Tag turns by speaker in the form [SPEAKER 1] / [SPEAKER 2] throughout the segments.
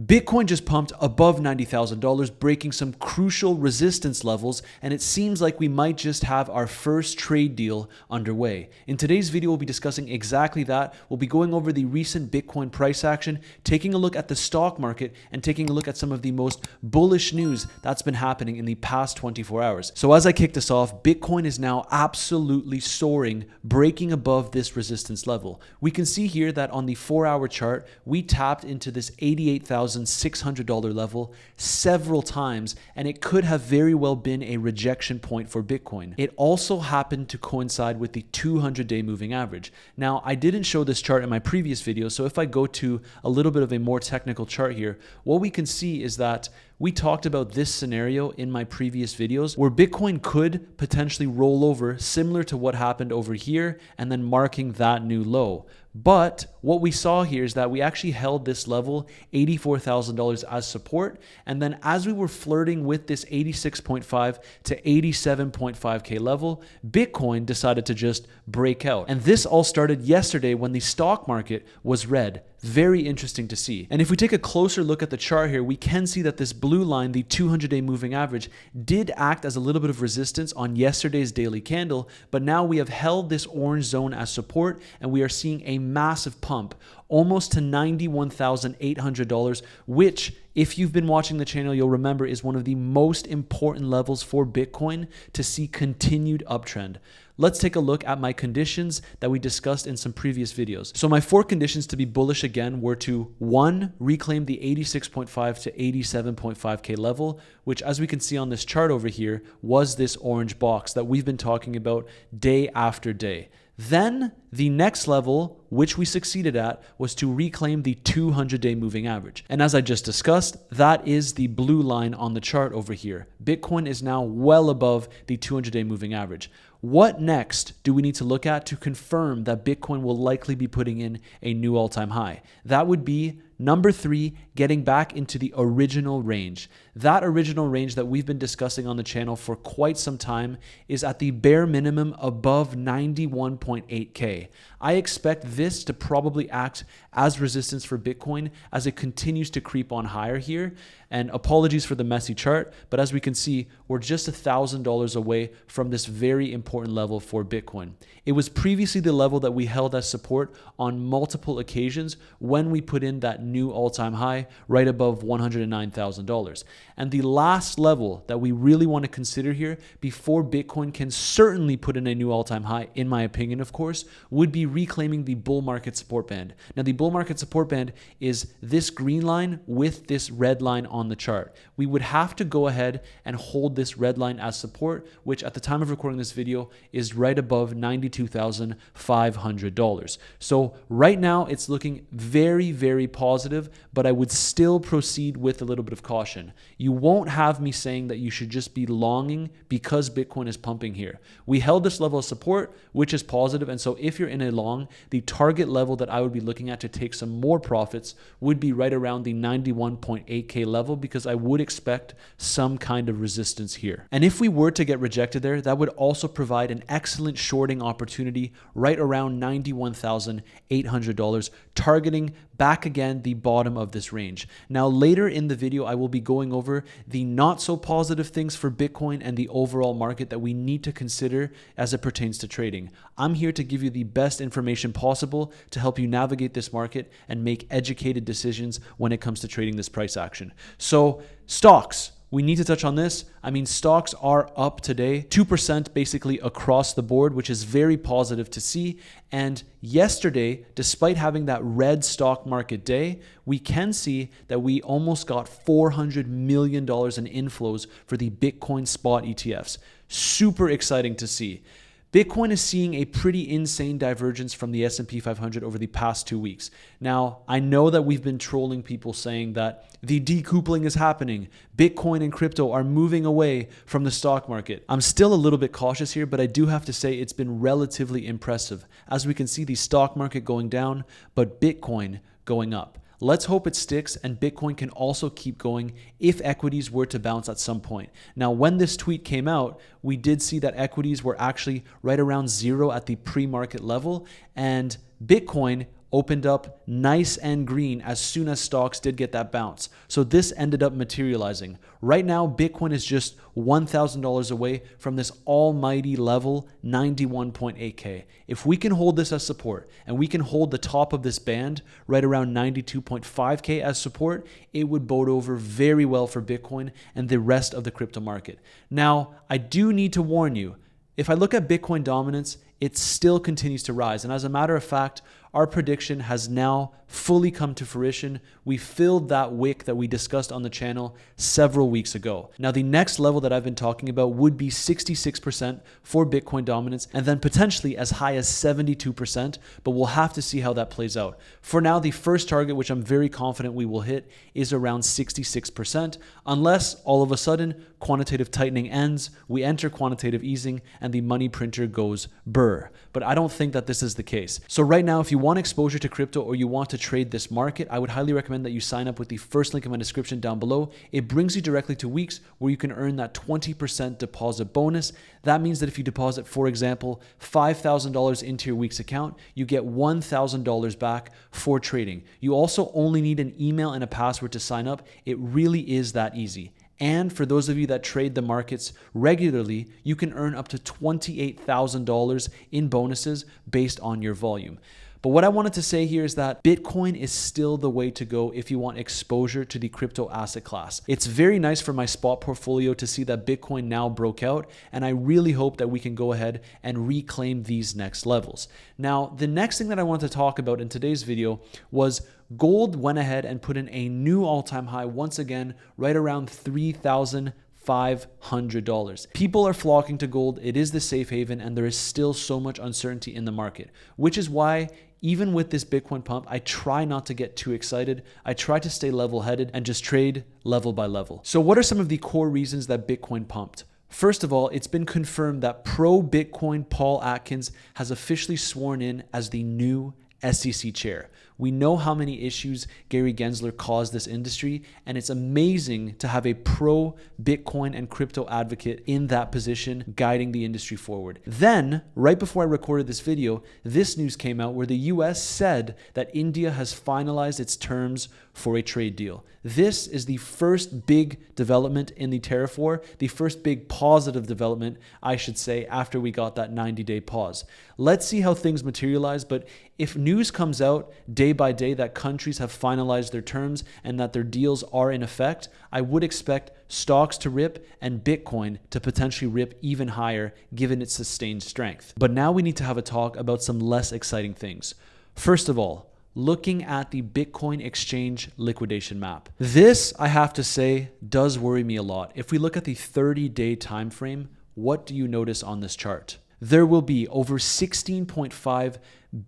[SPEAKER 1] Bitcoin just pumped above $90,000, breaking some crucial resistance levels, and it seems like we might just have our first trade deal underway. In today's video, we'll be discussing exactly that. We'll be going over the recent Bitcoin price action, taking a look at the stock market, and taking a look at some of the most bullish news that's been happening in the past 24 hours. So as I kick this off, Bitcoin is now absolutely soaring, breaking above this resistance level. We can see here that on the 4-hour chart, we tapped into this $88,600 level several times, and it could have very well been a rejection point for Bitcoin. It also happened to coincide with the 200-day moving average. Now, I didn't show this chart in my previous video, so if I go to a little bit of a more technical chart here, what we can see is that we talked about this scenario in my previous videos where Bitcoin could potentially roll over similar to what happened over here and then marking that new low. But what we saw here is that we actually held this level, $84,000 as support. And then as we were flirting with this 86.5 to 87.5K level, Bitcoin decided to just break out. And this all started yesterday when the stock market was red. Very interesting to see. And if we take a closer look at the chart here, we can see that this blue line, the 200-day moving average, did act as a little bit of resistance on yesterday's daily candle, but now we have held this orange zone as support, and we are seeing a massive pump, almost to $91,800, which, if you've been watching the channel, you'll remember is one of the most important levels for Bitcoin to see continued uptrend. Let's take a look at my conditions that we discussed in some previous videos. So my 4 conditions to be bullish again were to 1, reclaim the 86.5 to 87.5K level, which as we can see on this chart over here was this orange box that we've been talking about day after day. Then the next level, which we succeeded at, was to reclaim the 200-day moving average. And as I just discussed, that is the blue line on the chart over here. Bitcoin is now well above the 200-day moving average. What next do we need to look at to confirm that Bitcoin will likely be putting in a new all-time high? That would be number 3, getting back into the original range. That original range that we've been discussing on the channel for quite some time is at the bare minimum above 91.8K. I expect this to probably act as resistance for Bitcoin as it continues to creep on higher here. And apologies for the messy chart, but as we can see, we're just $1,000 away from this very important level for Bitcoin. It was previously the level that we held as support on multiple occasions when we put in that new all-time high right above $109,000. And the last level that we really want to consider here before Bitcoin can certainly put in a new all-time high, in my opinion, of course, would be reclaiming the bull market support band. Now, the bull market support band is this green line with this red line on the chart. We would have to go ahead and hold this red line as support, which at the time of recording this video is right above $92,500. So right now it's looking very, very positive, but I would still proceed with a little bit of caution. You won't have me saying that you should just be longing because Bitcoin is pumping here. We held this level of support, which is positive, and so if you're in a long, the target level that I would be looking at to take some more profits would be right around the 91.8K level, because I would expect some kind of resistance here. And if we were to get rejected there, that would also provide an excellent shorting opportunity right around $91,800, targeting back again the bottom of this range. Now later in the video, I will be going over the not so positive things for Bitcoin and the overall market that we need to consider as it pertains to trading. I'm here to give you the best information possible to help you navigate this market and make educated decisions when it comes to trading this price action. So stocks, we need to touch on this. I mean, stocks are up today, 2% basically across the board, which is very positive to see. And yesterday, despite having that red stock market day, we can see that we almost got $400 million in inflows for the Bitcoin spot ETFs. Super exciting to see. Bitcoin is seeing a pretty insane divergence from the S&P 500 over the past 2 weeks. Now, I know that we've been trolling people saying that the decoupling is happening. Bitcoin and crypto are moving away from the stock market. I'm still a little bit cautious here, but I do have to say it's been relatively impressive. As we can see, the stock market going down, but Bitcoin going up. Let's hope it sticks and Bitcoin can also keep going if equities were to bounce at some point. Now, when this tweet came out, we did see that equities were actually right around zero at the pre-market level, and Bitcoin opened up nice and green as soon as stocks did get that bounce. So this ended up materializing. Right now, Bitcoin is just $1,000 away from this almighty level, 91.8K. If we can hold this as support and we can hold the top of this band right around 92.5K as support, it would bode over very well for Bitcoin and the rest of the crypto market. Now, I do need to warn you, if I look at Bitcoin dominance, it still continues to rise. And as a matter of fact, our prediction has now fully come to fruition. We filled that wick that we discussed on the channel several weeks ago. Now, the next level that I've been talking about would be 66% for Bitcoin dominance, and then potentially as high as 72%, but we'll have to see how that plays out. For now, the first target, which I'm very confident we will hit, is around 66%, unless all of a sudden quantitative tightening ends, we enter quantitative easing, and the money printer goes burr. But I don't think that this is the case. So right now, if you want exposure to crypto or you want to trade this market, I would highly recommend that you sign up with the first link in my description down below. It brings you directly to weeks where you can earn that 20% deposit bonus. That means that if you deposit, for example, $5,000 into your week's account, you get $1,000 back for trading. You also only need an email and a password to sign up. It really is that easy. And for those of you that trade the markets regularly, you can earn up to $28,000 in bonuses based on your volume. But what I wanted to say here is that Bitcoin is still the way to go if you want exposure to the crypto asset class. It's very nice for my spot portfolio to see that Bitcoin now broke out, and I really hope that we can go ahead and reclaim these next levels. Now, the next thing that I want to talk about in today's video was gold went ahead and put in a new all-time high once again, right around $3,500. People are flocking to gold. It is the safe haven, and there is still so much uncertainty in the market, which is why even with this Bitcoin pump, I try not to get too excited. I try to stay level-headed and just trade level by level. So what are some of the core reasons that Bitcoin pumped? First of all, it's been confirmed that pro-Bitcoin Paul Atkins has officially sworn in as the new SEC chair. We know how many issues Gary Gensler caused this industry, and it's amazing to have a pro-Bitcoin and crypto advocate in that position guiding the industry forward. Then, right before I recorded this video, this news came out where the US said that India has finalized its terms for a trade deal. This is the first big development in the tariff war, the first big positive development, I should say, after we got that 90-day pause. Let's see how things materialize, but if news comes out day by day that countries have finalized their terms and that their deals are in effect, I would expect stocks to rip and Bitcoin to potentially rip even higher given its sustained strength. But now we need to have a talk about some less exciting things. First of all, looking at the Bitcoin exchange liquidation map. This, I have to say, does worry me a lot. If we look at the 30-day time frame, what do you notice on this chart? There will be over $16.5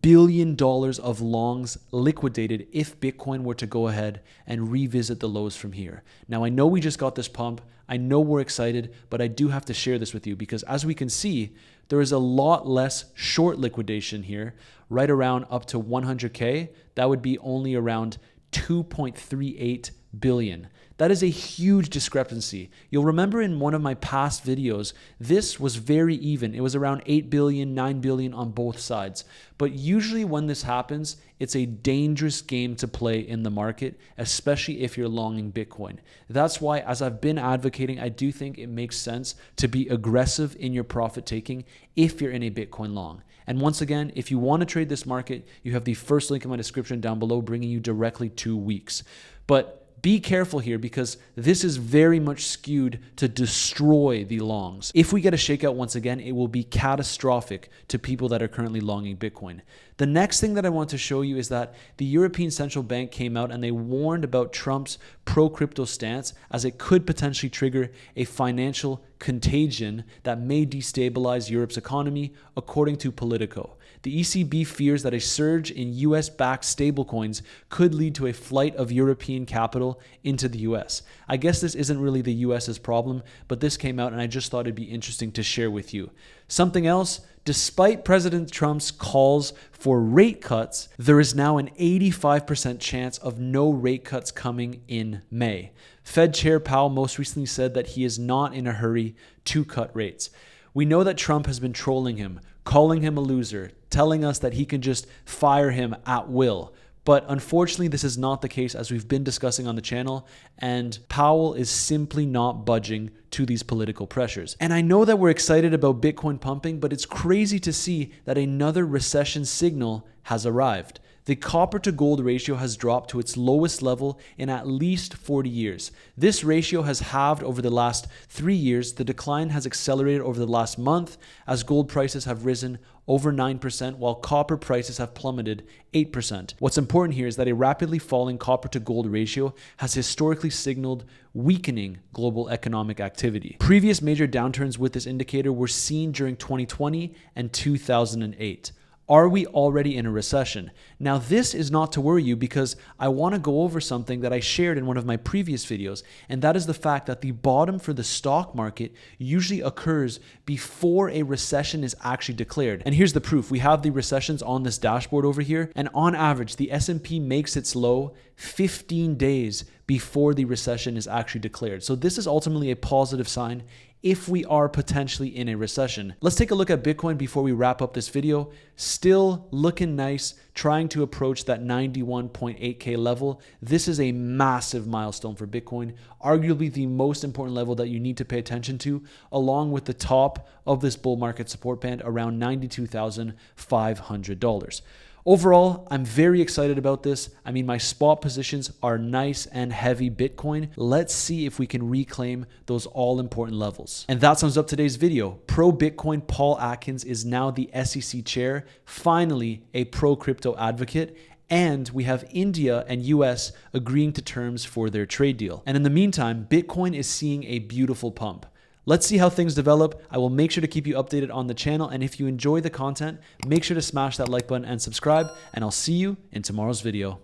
[SPEAKER 1] billion of longs liquidated if Bitcoin were to go ahead and revisit the lows from here. Now, I know we just got this pump. I know we're excited, but I do have to share this with you because as we can see, there is a lot less short liquidation here, right around up to 100K. That would be only around 2.38 billion. That is a huge discrepancy. You'll remember in one of my past videos, this was very even. It was around 8 billion, 9 billion on both sides. But usually when this happens, it's a dangerous game to play in the market, especially if you're longing Bitcoin. That's why, as I've been advocating, I do think it makes sense to be aggressive in your profit taking if you're in a Bitcoin long. And once again, if you want to trade this market, you have the first link in my description down below, bringing you directly to weeks. But be careful here because this is very much skewed to destroy the longs. If we get a shakeout once again, it will be catastrophic to people that are currently longing Bitcoin. The next thing that I want to show you is that the European Central Bank came out and they warned about Trump's pro-crypto stance as it could potentially trigger a financial contagion that may destabilize Europe's economy, according to Politico. The ECB fears that a surge in US-backed stablecoins could lead to a flight of European capital into the US. I guess this isn't really the US's problem, but this came out and I just thought it'd be interesting to share with you. Something else, despite President Trump's calls for rate cuts, there is now an 85% chance of no rate cuts coming in May. Fed Chair Powell most recently said that he is not in a hurry to cut rates. We know that Trump has been trolling him, calling him a loser, telling us that he can just fire him at will. But unfortunately, this is not the case, as we've been discussing on the channel, and Powell is simply not budging to these political pressures. And I know that we're excited about Bitcoin pumping, but it's crazy to see that another recession signal has arrived. The copper to gold ratio has dropped to its lowest level in at least 40 years. This ratio has halved over the last 3 years. The decline has accelerated over the last month as gold prices have risen over 9%, while copper prices have plummeted 8%. What's important here is that a rapidly falling copper to gold ratio has historically signaled weakening global economic activity. Previous major downturns with this indicator were seen during 2020 and 2008. Are we already in a recession? Now, this is not to worry you, because I want to go over something that I shared in one of my previous videos, and that is the fact that the bottom for the stock market usually occurs before a recession is actually declared. And here's the proof. We have the recessions on this dashboard over here, and on average, the S&P makes its low 15 days before the recession is actually declared. So this is ultimately a positive sign if we are potentially in a recession. Let's take a look at Bitcoin before we wrap up this video. Still looking nice, trying to approach that 91.8K level. This is a massive milestone for Bitcoin, arguably the most important level that you need to pay attention to, along with the top of this bull market support band around $92,500. Overall, I'm very excited about this. I mean, my spot positions are nice and heavy Bitcoin. Let's see if we can reclaim those all-important levels. And that sums up today's video. Pro-Bitcoin Paul Atkins is now the SEC chair, finally a pro-crypto advocate. And we have India and US agreeing to terms for their trade deal. And in the meantime, Bitcoin is seeing a beautiful pump. Let's see how things develop. I will make sure to keep you updated on the channel. And if you enjoy the content, make sure to smash that like button and subscribe. And I'll see you in tomorrow's video.